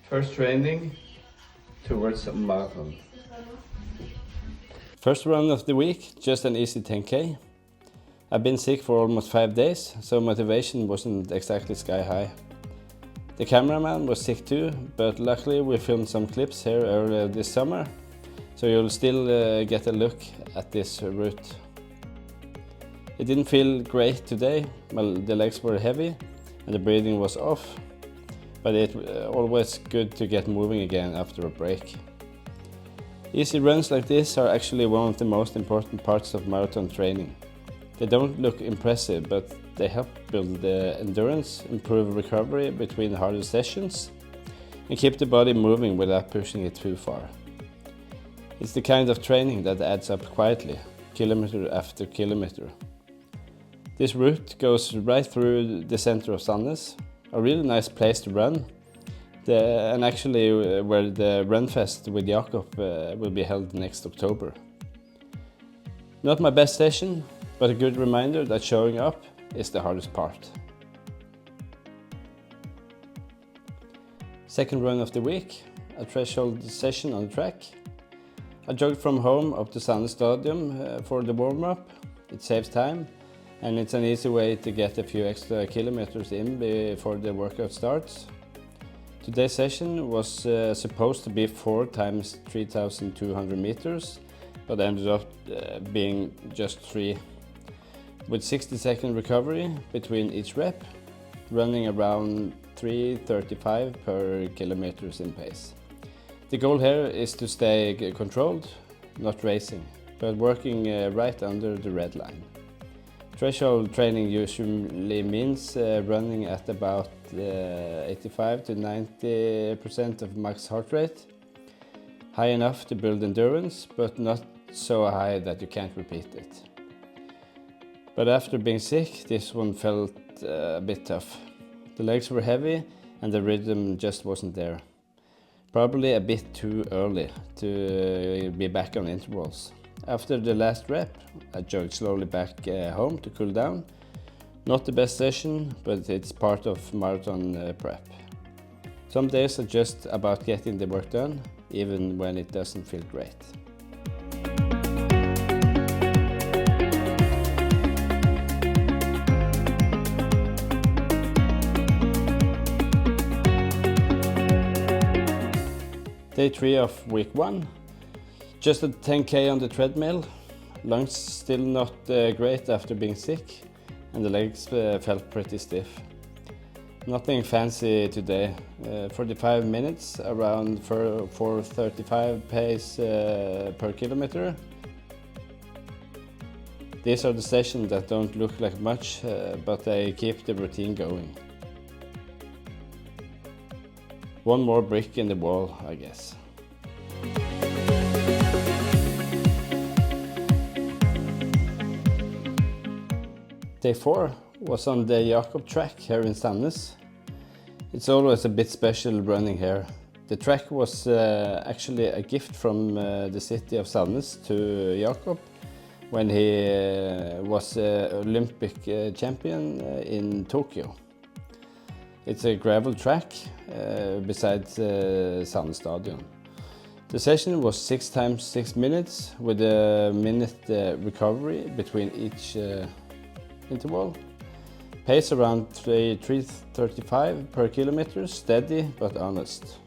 First training towards a marathon. First run of the week, just an easy 10k. I've been sick for almost 5 days, so motivation wasn't exactly sky high. The cameraman was sick too, but luckily we filmed some clips here earlier this summer, so you'll still get a look at this route. It didn't feel great today. Well, the legs were heavy and the breathing was off, but it's always good to get moving again after a break. Easy runs like this are actually one of the most important parts of marathon training. They don't look impressive, but they help build the endurance, improve recovery between harder sessions, and keep the body moving without pushing it too far. It's the kind of training that adds up quietly, kilometer after kilometer. This route goes right through the center of Sandnes, a really nice place to run, and actually where the Runfest with Jakob will be held next October. Not my best session, but a good reminder that showing up is the hardest part. Second run of the week, a threshold session on the track. I jogged from home up to Sandnes Stadium for the warm-up. It saves time, and it's an easy way to get a few extra kilometers in before the workout starts. Today's session was supposed to be 4 times 3,200 meters, but ended up being just 3, with 60-second recovery between each rep, running around 3:35 per kilometers in pace. The goal here is to stay controlled, not racing, but working right under the red line. Threshold training usually means running at about 85 to 90% of max heart rate, high enough to build endurance, but not so high that you can't repeat it. But after being sick, this one felt a bit tough. The legs were heavy and the rhythm just wasn't there. Probably a bit too early to be back on intervals. After the last rep, I jogged slowly back home to cool down. Not the best session, but it's part of marathon prep. Some days are just about getting the work done, even when it doesn't feel great. Day 3 of week 1. Just a 10k on the treadmill. Lungs still not great after being sick, and the legs felt pretty stiff. Nothing fancy today. 45 minutes, around 4:35 pace per kilometer. These are the sessions that don't look like much, but they keep the routine going. One more brick in the wall, I guess. Day 4 was on the Jakob track here in Sandnes. It's always a bit special running here. The track was actually a gift from the city of Sandnes to Jakob when he was Olympic champion in Tokyo. It's a gravel track besides Sandnes Stadium. The session was 6 times 6 minutes with a minute recovery between each interval. Pace around 3:35 per kilometer, steady but honest.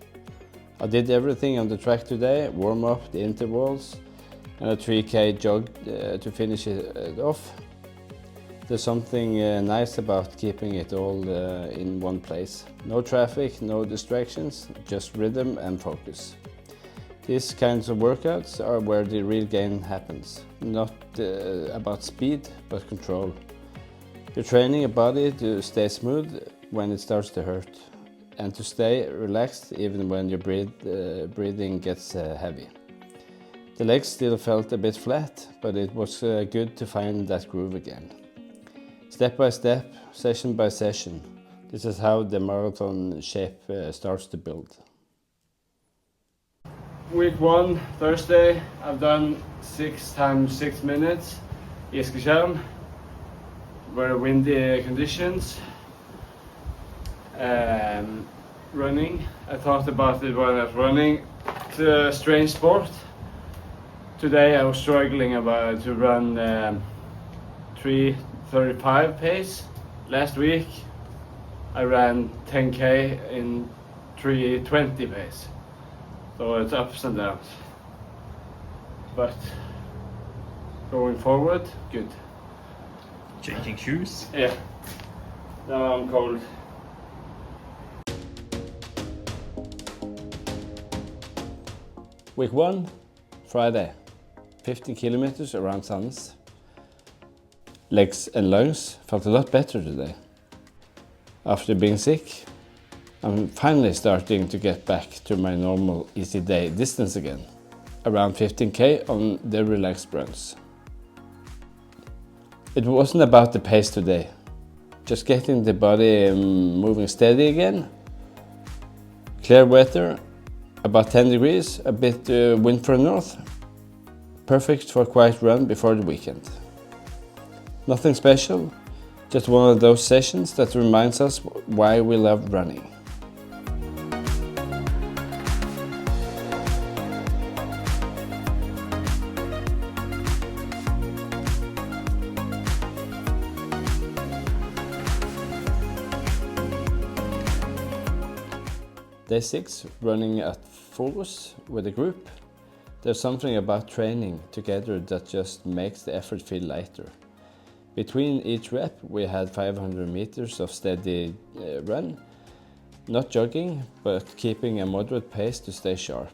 I did everything on the track today, warm up, the intervals, and a 3k jog to finish it off. There's something nice about keeping it all in one place. No traffic, no distractions, just rhythm and focus. These kinds of workouts are where the real gain happens. Not about speed, but control. You're training your body to stay smooth when it starts to hurt, and to stay relaxed even when your breathing gets heavy. The legs still felt a bit flat, but it was good to find that groove again. Step by step, session by session, this is how the marathon shape starts to build. Week 1, Thursday, I've done 6 times 6 minutes. Eskilstuna, very windy conditions. running. I thought about it when I was running. It's a strange sport. Today I was struggling to run 3:35 pace. Last week I ran 10k in 3:20 pace. So it's ups and downs. But going forward, good. Changing shoes. Yeah. Now I'm cold. Week 1, Friday, 15 kilometers around Sandnes. Legs and lungs felt a lot better today. After being sick, I'm finally starting to get back to my normal easy day distance again, around 15k on the relaxed runs. It wasn't about the pace today, just getting the body moving steady again. Clear weather, about 10 degrees, a bit wind from north. Perfect for a quiet run before the weekend. Nothing special, just one of those sessions that reminds us why we love running. Day 6, running at Forus with a group. There's something about training together that just makes the effort feel lighter. Between each rep we had 500 meters of steady run. Not jogging, but keeping a moderate pace to stay sharp.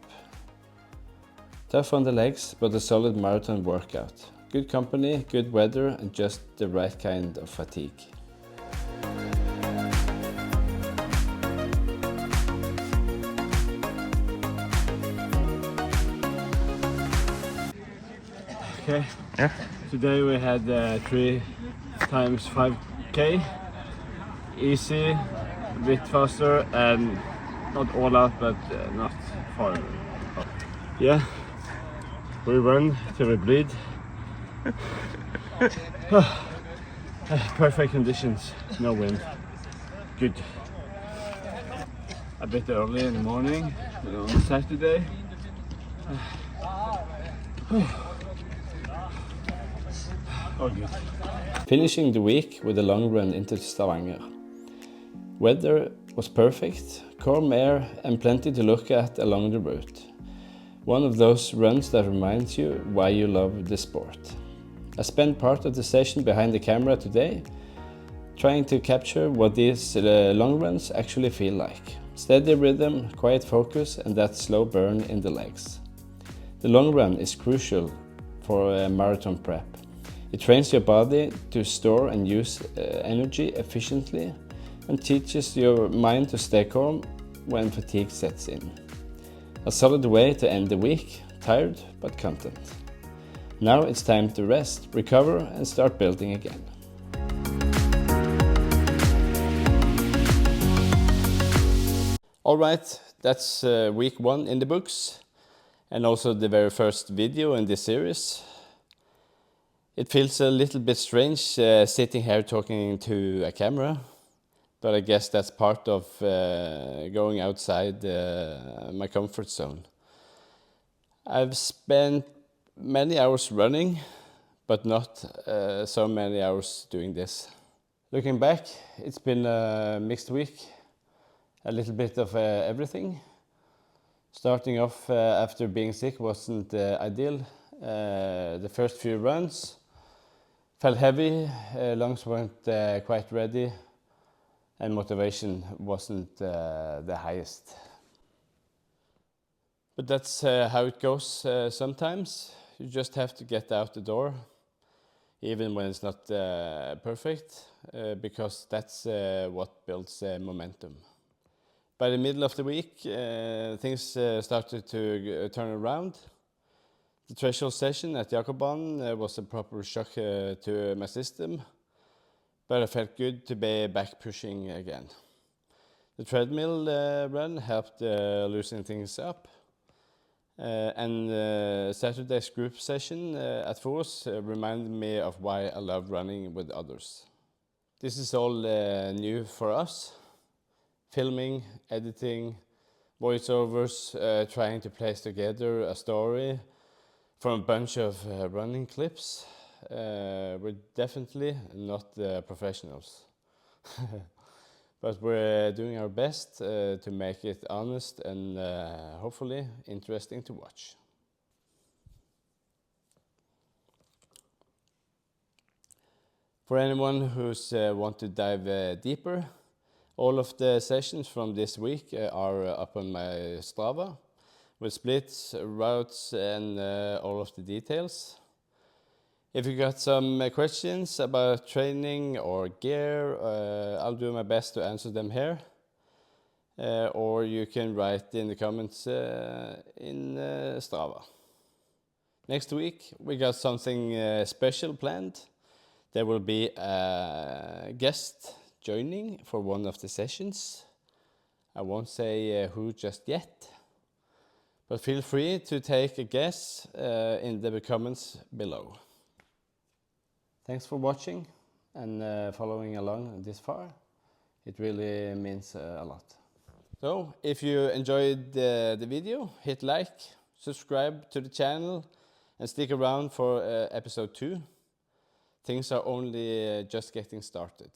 Tough on the legs, but a solid marathon workout. Good company, good weather, and just the right kind of fatigue. Okay. Yeah. Today we had 3 times 5k. Easy, a bit faster, and not all out, but not far. Yeah, we run till we bleed. Perfect conditions, no wind. Good. A bit early in the morning on Saturday. Oh, good. Finishing the week with a long run into Stavanger. Weather was perfect, calm air and plenty to look at along the route. One of those runs that reminds you why you love the sport. I spent part of the session behind the camera today, trying to capture what these long runs actually feel like. Steady rhythm, quiet focus and that slow burn in the legs. The long run is crucial for a marathon prep. It trains your body to store and use energy efficiently and teaches your mind to stay calm when fatigue sets in. A solid way to end the week, tired but content. Now it's time to rest, recover and start building again. Alright, that's week 1 in the books and also the very first video in this series. It feels a little bit strange sitting here talking to a camera, but I guess that's part of going outside my comfort zone. I've spent many hours running, but not so many hours doing this. Looking back, it's been a mixed week, a little bit of everything. Starting off after being sick wasn't ideal. The first few runs felt heavy, lungs weren't quite ready, and motivation wasn't the highest. But that's how it goes sometimes. You just have to get out the door, even when it's not perfect, because that's what builds momentum. By the middle of the week, things started to turn around. The threshold session at Jakob Banen was a proper shock to my system, but I felt good to be back pushing again. The treadmill run helped loosen things up, and Saturday's group session at Forus reminded me of why I love running with others. This is all new for us. filming, editing, voiceovers, trying to place together a story from a bunch of running clips. We're definitely not professionals. But we're doing our best to make it honest and hopefully interesting to watch. For anyone who's want to dive deeper, all of the sessions from this week are up on my Strava with splits, routes and all of the details. If you got some questions about training or gear, I'll do my best to answer them here. Or you can write in the comments in Strava. Next week we got something special planned. There will be a guest joining for one of the sessions. I won't say who just yet, but feel free to take a guess in the comments below. Thanks for watching and following along this far. It really means a lot. So, if you enjoyed the video, hit like, subscribe to the channel and stick around for episode 2. Things are only just getting started.